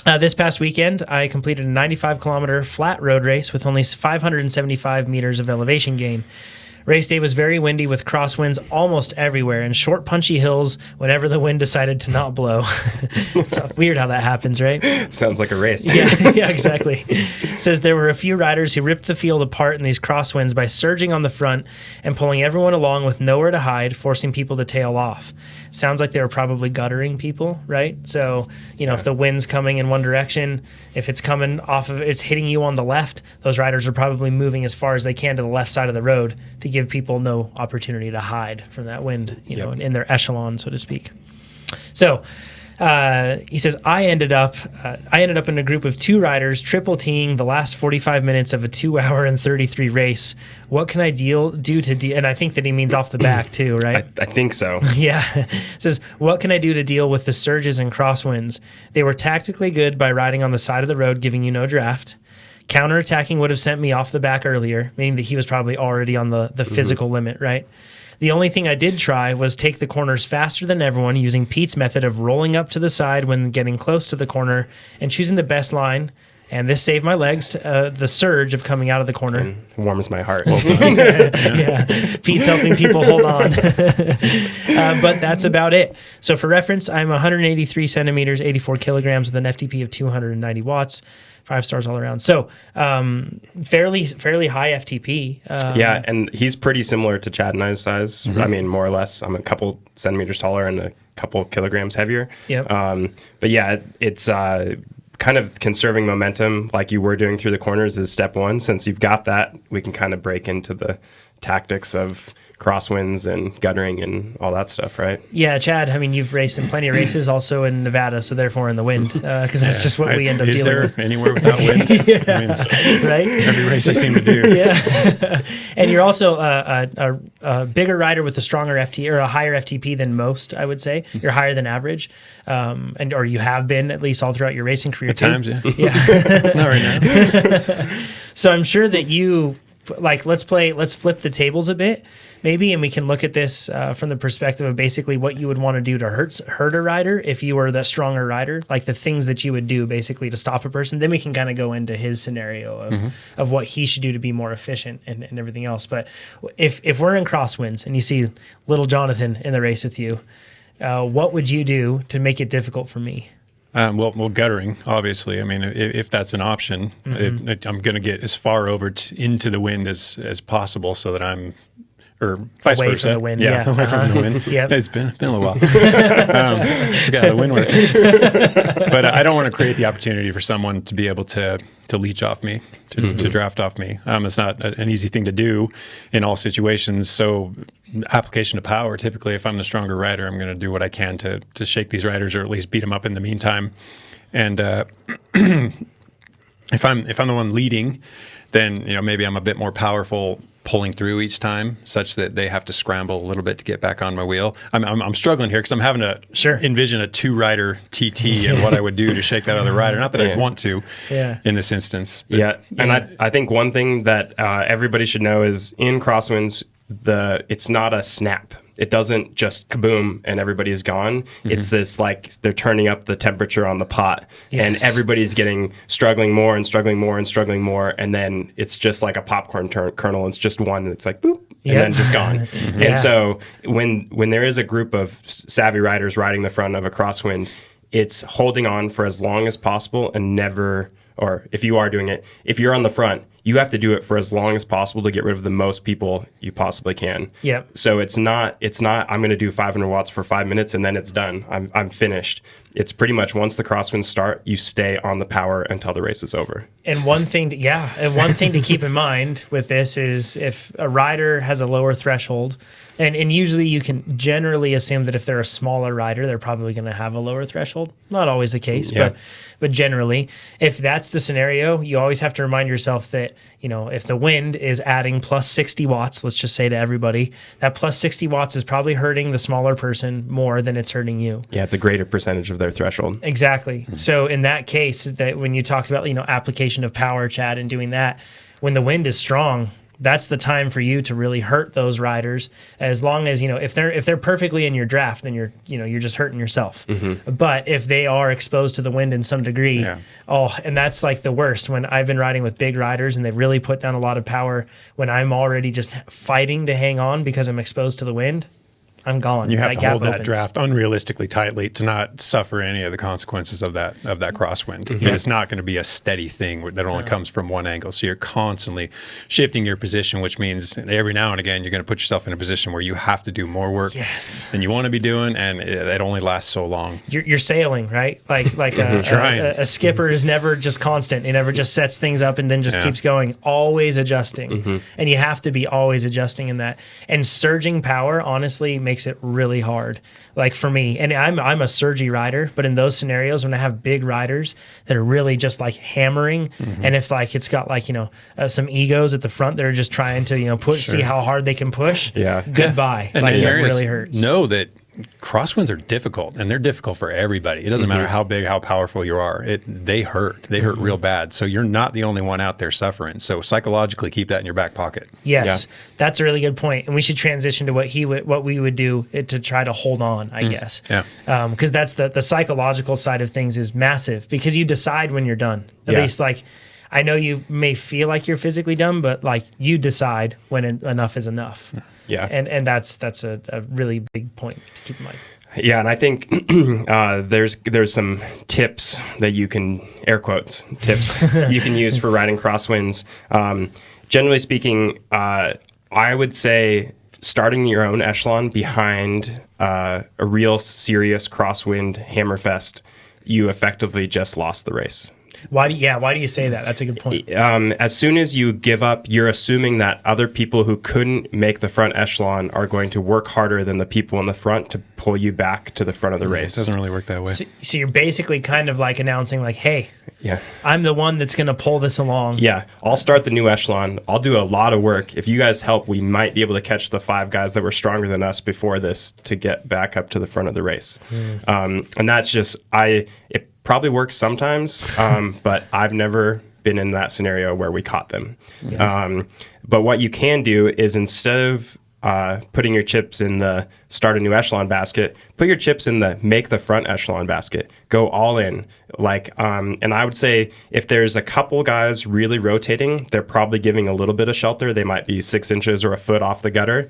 This past weekend, I completed a 95-kilometer flat road race with only 575 meters of elevation gain. Race day was very windy with crosswinds almost everywhere and short, punchy hills whenever the wind decided to not blow. It's weird how that happens, right? Sounds like a race. Yeah, exactly. It says there were a few riders who ripped the field apart in these crosswinds by surging on the front and pulling everyone along with nowhere to hide, forcing people to tail off. Sounds like they were probably guttering people, right? So, if the wind's coming in one direction, if it's coming off of, it's hitting you on the left, those riders are probably moving as far as they can to the left side of the road to give people no opportunity to hide from that wind, in their echelon, so to speak. So he says, I ended up in a group of 2 riders triple T'ing the last 45 minutes of a 2 hour and 33 race. What can I do to and I think that he means off the back too, right? I think so. Yeah. It says, what can I do to deal with the surges and crosswinds? They were tactically good by riding on the side of the road, giving you no draft. Counterattacking would have sent me off the back earlier, meaning that he was probably already on the physical limit, right? The only thing I did try was take the corners faster than everyone using Pete's method of rolling up to the side when getting close to the corner and choosing the best line. And this saved my legs, the surge of coming out of the corner. And warms my heart. Yeah. Pete's helping people hold on. But that's about it. So for reference, I'm 183 centimeters, 84 kilograms with an FTP of 290 watts. 5 stars all around. So fairly high FTP. Yeah, and he's pretty similar to Chad and I's size. Mm-hmm. I mean, more or less. I'm a couple centimeters taller and a couple kilograms heavier. Yep. But yeah, it's kind of conserving momentum like you were doing through the corners is step one. Since you've got that, we can kind of break into the tactics of crosswinds and guttering and all that stuff, right? Yeah, Chad, I mean, you've raced in plenty of races also in Nevada, so therefore in the wind, because that's just what we end up dealing with. Is there anywhere without wind? I mean, right? Every race I seem to do. Yeah. And you're also a bigger rider with a stronger FT or a higher FTP than most, I would say. You're higher than average, or you have been at least all throughout your racing career. At times, yeah. Yeah. Not right now. So I'm sure that you, let's flip the tables a bit, maybe, and we can look at this from the perspective of basically what you would want to do to hurt a rider if you were the stronger rider, like the things that you would do basically to stop a person. Then we can kind of go into his scenario of what he should do to be more efficient and everything else. But if we're in crosswinds and you see little Jonathan in the race with you, what would you do to make it difficult for me? Well, guttering, obviously. I mean, if that's an option, I'm going to get as far over into the wind as possible so that I'm, or vice away versa. From the wind, away from the wind. Yep. It's been a little while. Yeah, the wind works. But I don't want to create the opportunity for someone to be able to leech off me, to draft off me. It's not an easy thing to do in all situations. So application of power, typically, if I'm the stronger rider, I'm going to do what I can to shake these riders or at least beat them up in the meantime. And if I'm the one leading, then maybe I'm a bit more powerful pulling through each time, such that they have to scramble a little bit to get back on my wheel. I'm struggling here because I'm having to envision a 2-rider TT and what I would do to shake that other rider. Not that I want to in this instance. But, and I think one thing that everybody should know is in crosswinds, it's not a snap. It doesn't just kaboom and everybody's gone. It's this they're turning up the temperature on the pot, and everybody's struggling more and struggling more and struggling more, and then it's just like a popcorn kernel. It's just one that's like boop, and then just gone. And so when there is a group of savvy riders riding the front of a crosswind, it's holding on for as long as possible and never. Or if you are doing it, if you're on the front, you have to do it for as long as possible to get rid of the most people you possibly can. Yep. So it's not I'm going to do 500 watts for 5 minutes and then it's done. I'm finished. It's pretty much once the crosswinds start, you stay on the power until the race is over. And one thing to keep in mind with this is if a rider has a lower threshold, and usually you can generally assume that if they're a smaller rider, they're probably going to have a lower threshold. Not always the case, but generally, if that's the scenario, you always have to remind yourself that, if the wind is adding plus 60 watts, let's just say to everybody, that plus 60 watts is probably hurting the smaller person more than it's hurting you. Yeah, it's a greater percentage of their threshold. Exactly. So in that case, that when you talked about, application of power, Chad, and doing that, when the wind is strong, that's the time for you to really hurt those riders. As long as, if they're perfectly in your draft, then you're just hurting yourself. But if they are exposed to the wind in some degree, and that's like the worst when I've been riding with big riders and they really put down a lot of power when I'm already just fighting to hang on because I'm exposed to the wind. I'm gone. You have to hold that draft unrealistically tightly to not suffer any of the consequences of that crosswind. And it's not going to be a steady thing that only comes from one angle. So you're constantly shifting your position, which means every now and again you're going to put yourself in a position where you have to do more work than you want to be doing, and it only lasts so long. You're sailing, right? Like a skipper is never just constant. He never just sets things up and then just keeps going. Always adjusting, and you have to be always adjusting in that. And surging power, honestly, makes it really hard. Like for me, and I'm a surgy rider, but in those scenarios when I have big riders that are really just like hammering, and if like it's got like some egos at the front that are just trying to see how hard they can push, goodbye. And like it really hurts. Know that crosswinds are difficult, and they're difficult for everybody. It doesn't matter how big, how powerful you are. They hurt real bad. So you're not the only one out there suffering. So psychologically, keep that in your back pocket. Yes, that's a really good point. And we should transition to what we would do to try to hold on, I guess. Yeah. Because that's the psychological side of things is massive, because you decide when you're done. At least like, I know you may feel like you're physically done, but like you decide when enough is enough. Yeah. And that's a really big point to keep in mind. Yeah, and I think there's some tips that you can, air quotes, tips you can use for riding crosswinds. Generally speaking, I would say starting your own echelon behind a real serious crosswind hammerfest, you effectively just lost the race. Why do you say that? That's a good point. As soon as you give up, you're assuming that other people who couldn't make the front echelon are going to work harder than the people in the front to pull you back to the front of the race. It doesn't really work that way. So you're basically kind of like announcing like, hey, I'm the one that's going to pull this along. Yeah, I'll start the new echelon. I'll do a lot of work. If you guys help, we might be able to catch the 5 guys that were stronger than us before this to get back up to the front of the race. And that's just, it probably works sometimes, but I've never been in that scenario where we caught them. But what you can do is, instead of putting your chips in the start a new echelon basket, put your chips in the make the front echelon basket. Go all in. And I would say if there's a couple guys really rotating, they're probably giving a little bit of shelter. They might be 6 inches or a foot off the gutter.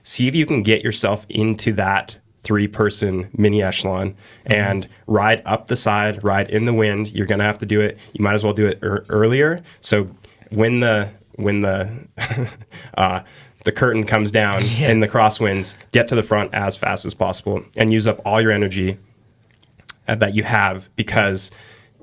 See if you can get yourself into that 3-person mini echelon and ride up the side, ride in the wind. You're going to have to do it. You might as well do it earlier. So when the the curtain comes down in the crosswinds, get to the front as fast as possible and use up all your energy that you have, because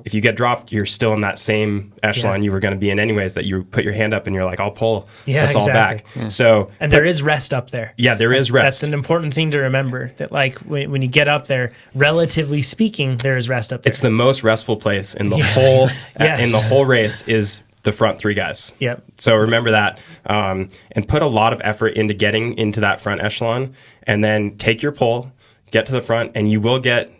if you get dropped, you're still in that same echelon you were going to be in anyways, that you put your hand up and you're like, I'll pull us all back. So, and there is rest up there. Yeah, there is rest. That's an important thing to remember, that like when you get up there, relatively speaking, there is rest up there. It's the most restful place in the whole in the whole race is the front 3 guys. Yep. So remember that, and put a lot of effort into getting into that front echelon, and then take your pull, get to the front, and you will get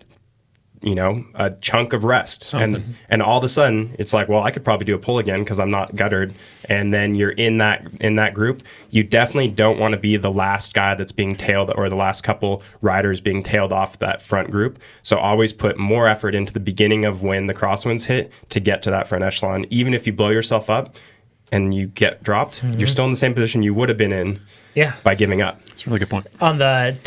a chunk of rest. And all of a sudden it's like, well, I could probably do a pull again because I'm not guttered. And then you're in that group. You definitely don't want to be the last guy that's being tailed, or the last couple riders being tailed off that front group. So always put more effort into the beginning of when the crosswinds hit to get to that front echelon. Even if you blow yourself up and you get dropped, you're still in the same position you would have been in. By giving up. That's a really good point. On the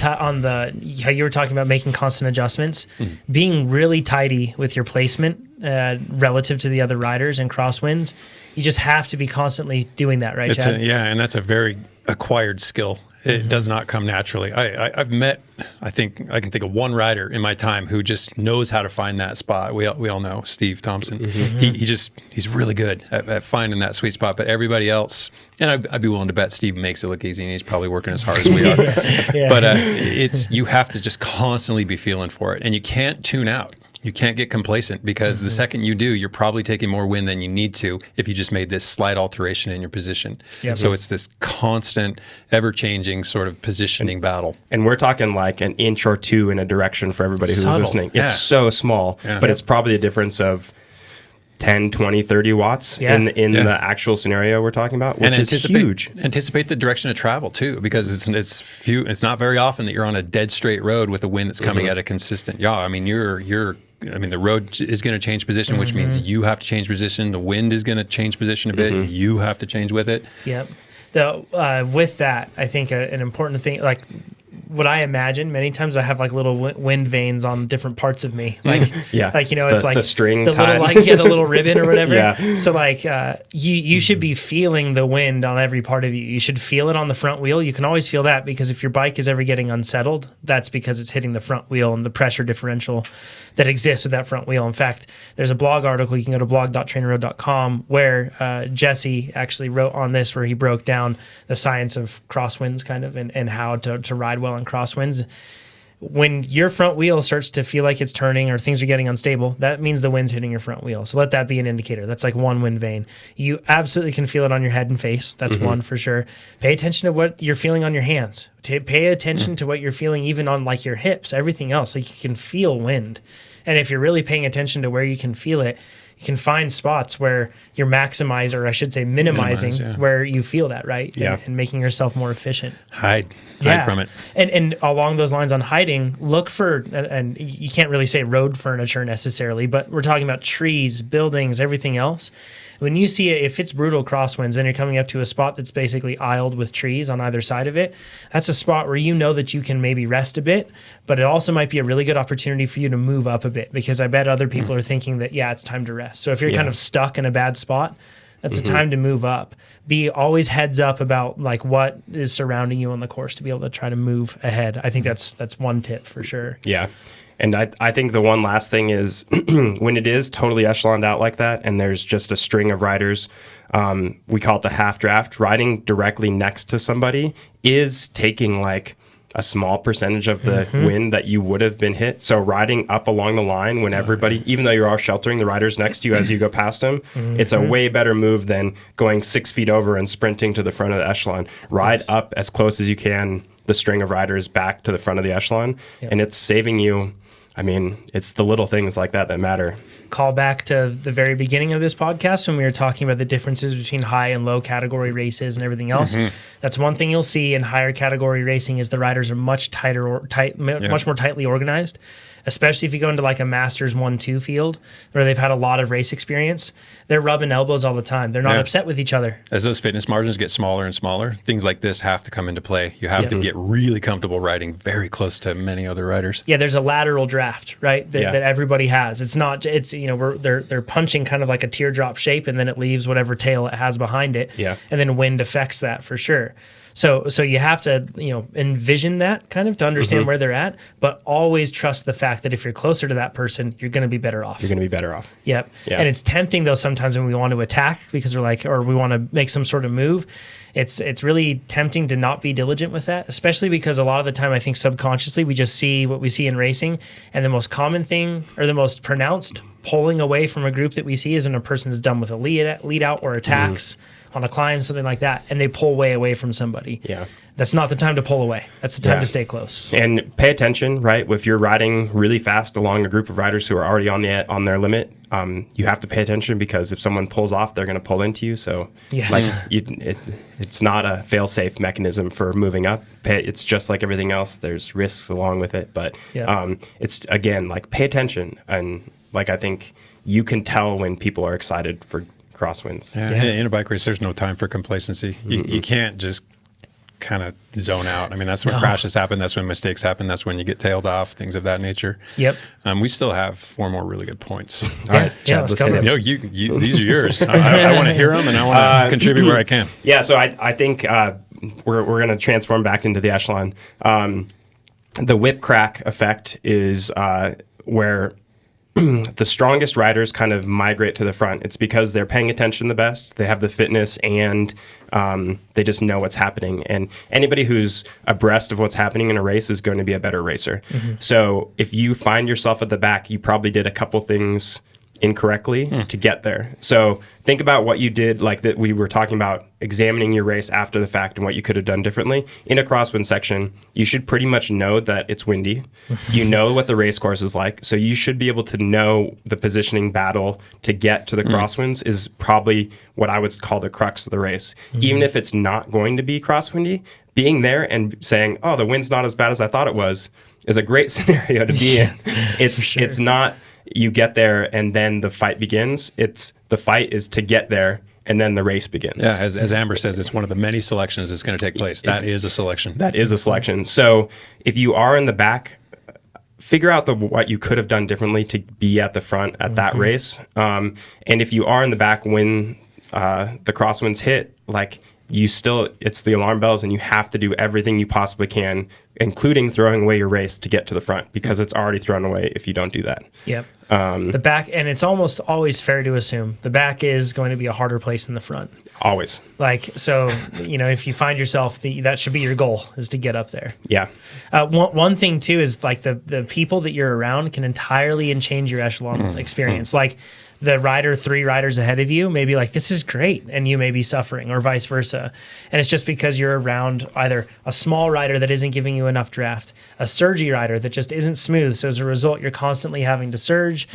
how you were talking about making constant adjustments, being really tidy with your placement relative to the other riders and crosswinds, you just have to be constantly doing that, right, Chad? And that's a very acquired skill. It does not come naturally. I've met, I think I can think of one rider in my time who just knows how to find that spot. We all know Steve Thompson. He's really good at finding that sweet spot. But everybody else, and I'd be willing to bet Steve makes it look easy, and he's probably working as hard as we are. But you have to just constantly be feeling for it, and you can't tune out. You can't get complacent, because the second you do, you're probably taking more wind than you need to if you just made this slight alteration in your position. So it's this constant, ever-changing sort of positioning battle. And we're talking like an inch or 2 in a direction for everybody who's listening. It's so small, but it's probably a difference of 10, 20, 30 watts in the actual scenario we're talking about, which is huge. Anticipate the direction of travel too, because it's not very often that you're on a dead straight road with a wind that's coming at a consistent yaw. I mean, the road is going to change position, which means you have to change position. The wind is going to change position a bit. You have to change with it. Yep. With that, I think an important thing, like what I imagine many times, I have like little wind vanes on different parts of me, like it's like the string, the tied. little the little ribbon or whatever. So like you should be feeling the wind on every part of you. You should feel it on the front wheel. You can always feel that, because if your bike is ever getting unsettled, that's because it's hitting the front wheel and the pressure differential that exists with that front wheel. In fact, there's a blog article, you can go to blog.trainerroad.com, where Jesse actually wrote on this, where he broke down the science of crosswinds kind of, and how to ride well in crosswinds. When your front wheel starts to feel like it's turning or things are getting unstable, that means the wind's hitting your front wheel. So let that be an indicator. That's like one wind vane. You absolutely can feel it on your head and face. That's one for sure. Pay attention to what you're feeling on your hands. Pay attention to what you're feeling even on like your hips, everything else. Like you can feel wind. And if you're really paying attention to where you can feel it, you can find spots where you're minimizing where you feel that, right? Yeah. And making yourself more efficient. Hide from it. And along those lines on hiding, look for, and you can't really say road furniture necessarily, but we're talking about trees, buildings, everything else. When you see it, if it's brutal crosswinds, then you're coming up to a spot that's basically aisled with trees on either side of it. That's a spot where you know that you can maybe rest a bit, but it also might be a really good opportunity for you to move up a bit, because I bet other people are thinking that, it's time to rest. So if you're kind of stuck in a bad spot, that's a time to move up. Be always heads up about like what is surrounding you on the course to be able to try to move ahead. I think that's one tip for sure. Yeah. And I think the one last thing is when it is totally echeloned out like that and there's just a string of riders, we call it the half draft, riding directly next to somebody is taking like a small percentage of the wind that you would have been hit. So riding up along the line when everybody, even though you are sheltering the riders next to you as you go past them, it's a way better move than going 6 feet over and sprinting to the front of the echelon. Ride up as close as you can, the string of riders back to the front of the echelon, and it's saving you. I mean, it's the little things like that matter. Call back to the very beginning of this podcast when we were talking about the differences between high and low category races and everything else. That's one thing you'll see in higher category racing is the riders are much more tightly organized, especially if you go into like a Masters 1-2 field where they've had a lot of race experience. They're rubbing elbows all the time. They're not upset with each other. As those fitness margins get smaller and smaller, things like this have to come into play. You have to get really comfortable riding very close to many other riders. Yeah, there's a lateral draft, right? That everybody has. They're punching kind of like a teardrop shape, and then it leaves whatever tail it has behind it. Yeah. And then wind affects that for sure. So you have to, envision that kind of to understand where they're at, but always trust the fact that if you're closer to that person, you're going to be better off. You're going to be better off. Yep. Yeah. And it's tempting though sometimes when we want to attack because we're like, or we want to make some sort of move. It's really tempting to not be diligent with that, especially because a lot of the time I think subconsciously we just see what we see in racing, and the most common thing or the most pronounced pulling away from a group that we see is when a person is done with a lead out or attacks on a climb, something like that, and they pull way away from somebody. Yeah. That's not the time to pull away. That's the time to stay close. And pay attention, right? If you're riding really fast along a group of riders who are already on their limit, you have to pay attention, because if someone pulls off, they're going to pull into you. So it's not a fail-safe mechanism for moving up. It's just like everything else. There's risks along with it, but it's, again, like pay attention. And like I think you can tell when people are excited for crosswinds. In a bike race, there's no time for complacency. You can't just kind of zone out. I mean, that's when crashes happen. That's when mistakes happen. That's when you get tailed off, things of that nature. Yep. We still have 4 more really good points. All right, Chad, let's cover them. These are yours. I want to hear them, and I want to contribute where I can. Yeah, so I think we're going to transform back into the echelon. The whip crack effect is where the strongest riders kind of migrate to the front. It's because they're paying attention the best, they have the fitness, and they just know what's happening. And anybody who's abreast of what's happening in a race is going to be a better racer. So if you find yourself at the back, you probably did a couple things incorrectly to get there. So think about what you did, like that we were talking about examining your race after the fact and what you could have done differently. In a crosswind section, you should pretty much know that it's windy. You know what the race course is like. So you should be able to know the positioning battle to get to the crosswinds is probably what I would call the crux of the race. Even if it's not going to be crosswindy, being there and saying, oh, the wind's not as bad as I thought it was, is a great scenario to be in. It's not you get there and then the fight begins. The fight is to get there and then the race begins. Yeah, as Amber says, it's one of the many selections that's going to take place. That is a selection. That is a selection. So if you are in the back, figure out what you could have done differently to be at the front at that race. And if you are in the back when the crosswinds hit, like it's the alarm bells and you have to do everything you possibly can, including throwing away your race to get to the front because it's already thrown away if you don't do that. Yep. The back, and it's almost always fair to assume the back is going to be a harder place than the front. Always. Like, so, if you find yourself, that should be your goal, is to get up there. Yeah. One thing, too, is like the people that you're around can entirely change your echelon experience. Like, the 3 riders ahead of you may be like, this is great, and you may be suffering, or vice versa. And it's just because you're around either a small rider that isn't giving you enough draft, a surgy rider that just isn't smooth. So as a result, you're constantly having to surge.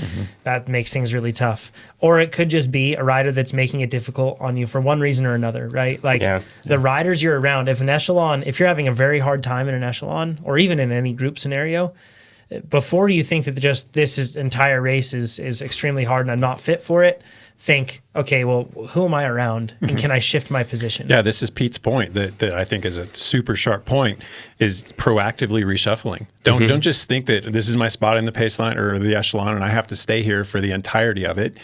That makes things really tough. Or it could just be a rider that's making it difficult on you for one reason or another, right? Like the riders you're around, if you're having a very hard time in an echelon, or even in any group scenario, before you think that this entire race is extremely hard and I'm not fit for it, think, okay, well, who am I around and can I shift my position? Yeah, this is Pete's point that I think is a super sharp point, is proactively reshuffling. Don't just think that this is my spot in the pace line or the echelon and I have to stay here for the entirety of it.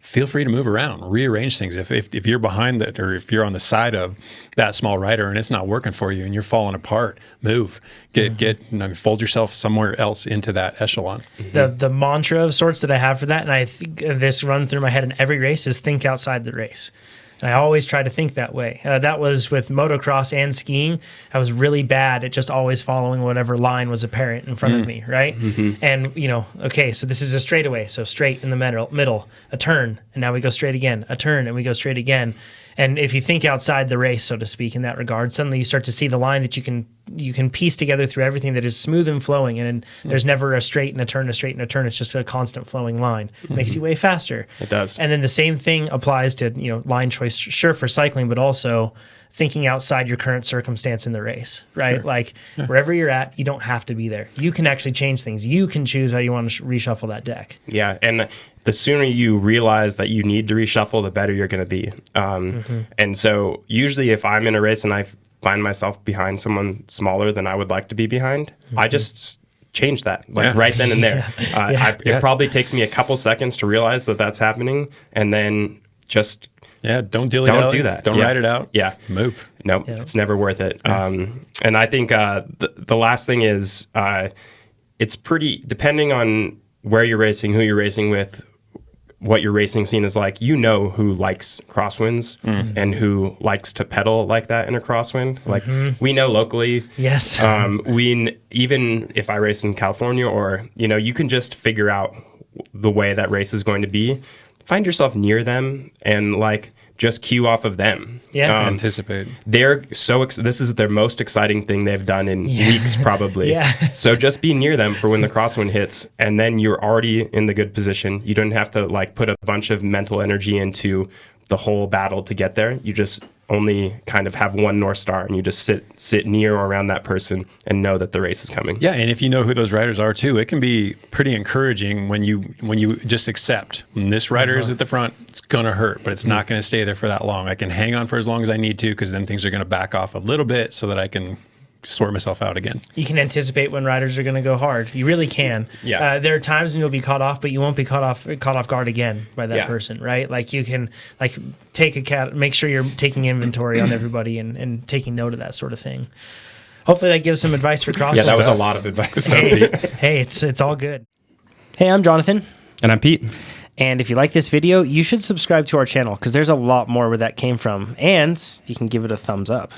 Feel free to move around, rearrange things. If you're behind that, or if you're on the side of that small rider and it's not working for you and you're falling apart, move. Fold yourself somewhere else into that echelon. The mantra of sorts that I have for that, and I think this runs through my head in every race, is think outside the race. And I always try to think that way. That was with motocross and skiing. I was really bad at just always following whatever line was apparent in front of me, right? And, okay, so this is a straightaway. So straight in the middle, a turn, and now we go straight again, a turn, and we go straight again. And if you think outside the race, so to speak, in that regard, suddenly you start to see the line that you can piece together through everything that is smooth and flowing. And there's never a straight and a turn, a straight and a turn. It's just a constant flowing line. It makes you way faster. It does. And then the same thing applies to, line choice, sure, for cycling, but also thinking outside your current circumstance in the race, right? Sure. Wherever you're at, you don't have to be there. You can actually change things. You can choose how you want to reshuffle that deck. Yeah, and the sooner you realize that you need to reshuffle, the better you're going to be. And so usually if I'm in a race and I find myself behind someone smaller than I would like to be behind, I just change that right then and there. It probably takes me a couple seconds to realize that that's happening, and then just... don't do that. Don't write it out. Yeah. Move. No, it's never worth it. And I think the last thing is it's pretty, depending on where you're racing, who you're racing with, what your racing scene is like, who likes crosswinds and who likes to pedal like that in a crosswind. Like we know locally. Yes. Even if I race in California or, you can just figure out the way that race is going to be. Find yourself near them and just cue off of them. Yeah. Anticipate. They're this is their most exciting thing they've done in weeks, probably. So just be near them for when the crosswind hits, and then you're already in the good position. You don't have to put a bunch of mental energy into the whole battle to get there. You just only kind of have one North Star, and you just sit near or around that person and know that the race is coming. Yeah, and if you know who those riders are too, it can be pretty encouraging when you just accept when this rider is at the front, it's gonna hurt, but it's not gonna stay there for that long. I can hang on for as long as I need to, because then things are gonna back off a little bit so that I can sort myself out again. You can anticipate when riders are going to go hard. You really can. Yeah. There are times when you'll be caught off, but you won't be caught off guard again by that person, right? You can make sure you're taking inventory on everybody and taking note of that sort of thing. Hopefully that gives some advice for crosswinds. Yeah, that was a lot of advice. Hey, it's all good. Hey, I'm Jonathan. And I'm Pete. And if you like this video, you should subscribe to our channel, because there's a lot more where that came from, and you can give it a thumbs up.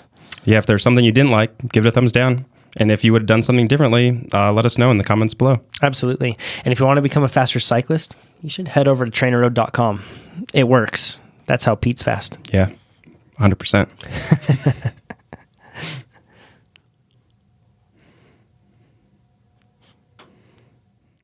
Yeah, if there's something you didn't like, give it a thumbs down. And if you would have done something differently, let us know in the comments below. Absolutely. And if you want to become a faster cyclist, you should head over to TrainerRoad.com. It works. That's how Pete's fast. Yeah, 100%.